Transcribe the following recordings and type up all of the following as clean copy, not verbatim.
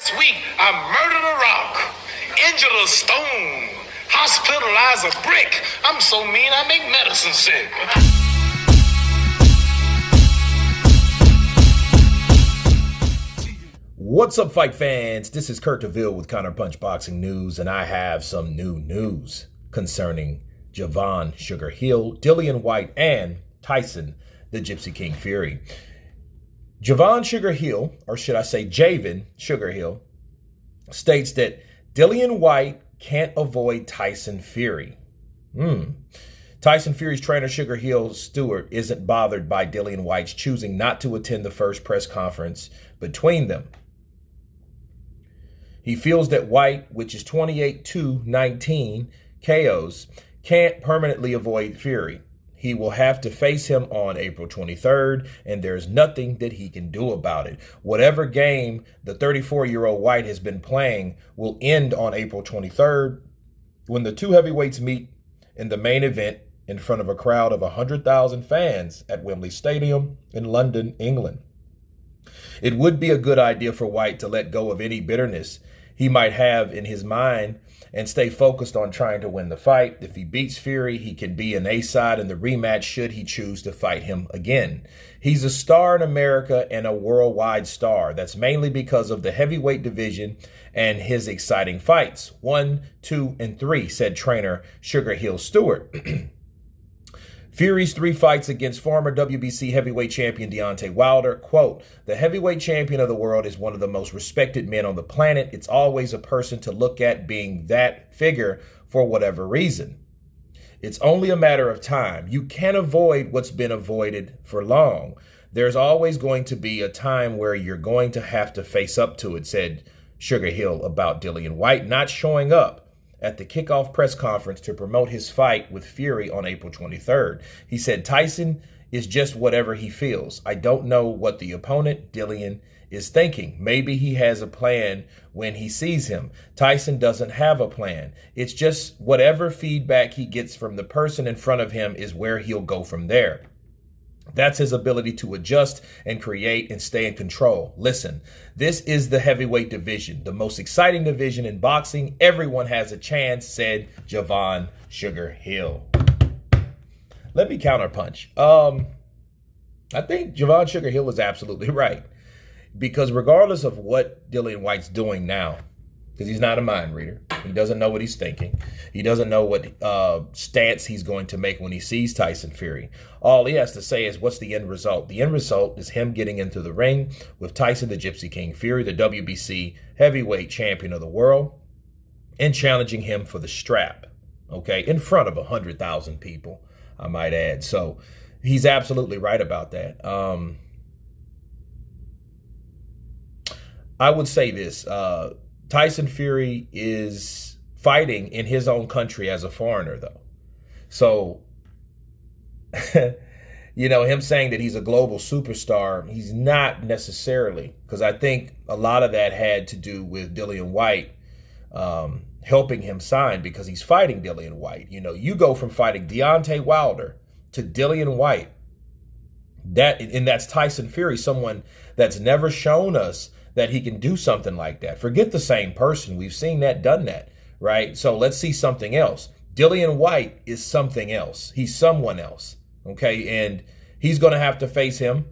This week, I murdered a rock, injured a stone, hospitalized a brick. I'm so mean, I make medicine sick. What's up, fight fans? This is Kurt DeVille with Counterpunched Boxing News, and I have some new news concerning Javan Sugar Hill, Dillian Whyte, and Tyson, the Gypsy King Fury. Javan Sugar Hill, or should I say Javan Sugar Hill, states that Dillian Whyte can't avoid Tyson Fury. Tyson Fury's trainer, Sugar Hill Stewart, isn't bothered by Dillian Whyte's choosing not to attend the first press conference between them. He feels that Whyte, which is 28-19 KOs, can't permanently avoid Fury. He will have to face him on April 23rd, and there's nothing that he can do about it. Whatever game the 34-year-old Whyte has been playing will end on April 23rd when the two heavyweights meet in the main event in front of a crowd of 100,000 fans at Wembley Stadium in London, England. It would be a good idea for Whyte to let go of any bitterness he might have in his mind and stay focused on trying to win the fight. If he beats Fury, he can be an A-side in the rematch should he choose to fight him again. He's a star in America and a worldwide star. That's mainly because of the heavyweight division and his exciting fights. 1, 2, and 3, said trainer Sugar Hill Stewart. Fury's 3 fights against former WBC heavyweight champion Deontay Wilder, quote, "The heavyweight champion of the world is one of the most respected men on the planet. It's always a person to look at being that figure for whatever reason. It's only a matter of time. You can't avoid what's been avoided for long. There's always going to be a time where you're going to have to face up to it," said Sugar Hill about Dillian Whyte not showing up at the kickoff press conference to promote his fight with Fury on April 23rd. He said, "Tyson is just whatever he feels. I don't know what the opponent, Dillian, is thinking. Maybe he has a plan when he sees him. Tyson doesn't have a plan. It's just whatever feedback he gets from the person in front of him is where he'll go from there. That's his ability to adjust and create and stay in control. Listen, this is the heavyweight division, the most exciting division in boxing. Everyone has a chance," said Javan Sugar Hill. Let me counterpunch. I think Javan Sugar Hill is absolutely right. Because regardless of what Dillian Whyte's doing now, because he's not a mind reader, he doesn't know what he's thinking. He doesn't know what stance he's going to make when he sees Tyson Fury. All he has to say is, what's the end result? The end result is him getting into the ring with Tyson the Gypsy King Fury, the WBC heavyweight champion of the world, and challenging him for the strap, okay, in front of 100,000 people, I might add. So he's absolutely right about that. I would say this, Tyson Fury is fighting in his own country as a foreigner, though. So, you know, him saying that he's a global superstar, he's not necessarily, because I think a lot of that had to do with Dillian Whyte helping him sign, because he's fighting Dillian Whyte. You know, you go from fighting Deontay Wilder to Dillian Whyte, and that's Tyson Fury, someone that's never shown us that he can do something like that. Forget the same person. We've seen that, done that, right? So let's see something else. Dillian Whyte is something else. He's someone else, okay? And he's going to have to face him.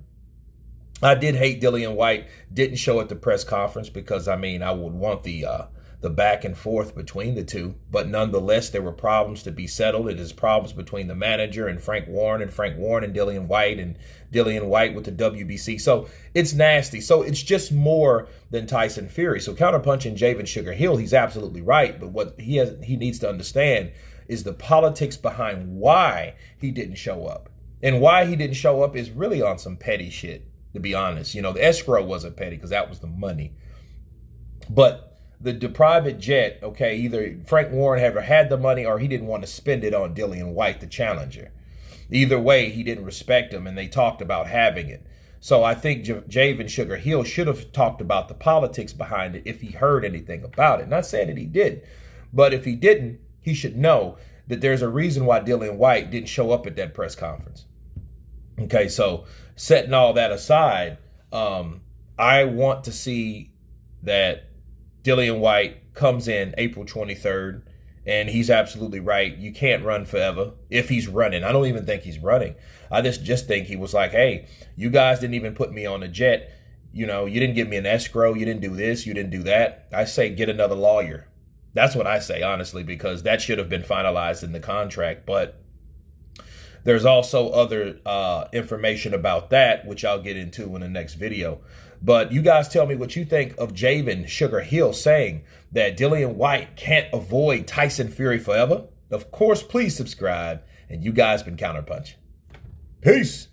I did hate Dillian Whyte didn't show at the press conference because, I mean, I would want the back and forth between the two. But nonetheless, there were problems to be settled. It is problems between the manager and Frank Warren and Dillian Whyte and Dillian Whyte with the WBC. So it's nasty. So it's just more than Tyson Fury. So counterpunching Javan Sugar Hill, he's absolutely right. But what he needs to understand is the politics behind why he didn't show up. And why he didn't show up is really on some petty shit, to be honest. You know, the escrow wasn't petty because that was the money. But the private jet, okay, either Frank Warren ever had the money or he didn't want to spend it on Dillian Whyte, the challenger. Either way, he didn't respect him, and they talked about having it. So I think Javan Sugar Hill should have talked about the politics behind it if he heard anything about it. Not saying that he did, but if he didn't, he should know that there's a reason why Dillian Whyte didn't show up at that press conference. Okay, so setting all that aside, I want to see that Dillian Whyte comes in April 23rd, and he's absolutely right. You can't run forever if he's running. I don't even think he's running. I just think he was like, hey, you guys didn't even put me on a jet. You know, you didn't give me an escrow. You didn't do this. You didn't do that. I say get another lawyer. That's what I say, honestly, because that should have been finalized in the contract. But there's also other information about that, which I'll get into in the next video. But you guys tell me what you think of Javan Sugar Hill saying that Dillian Whyte can't avoid Tyson Fury forever. Of course, please subscribe. And you guys been Counterpunch. Peace.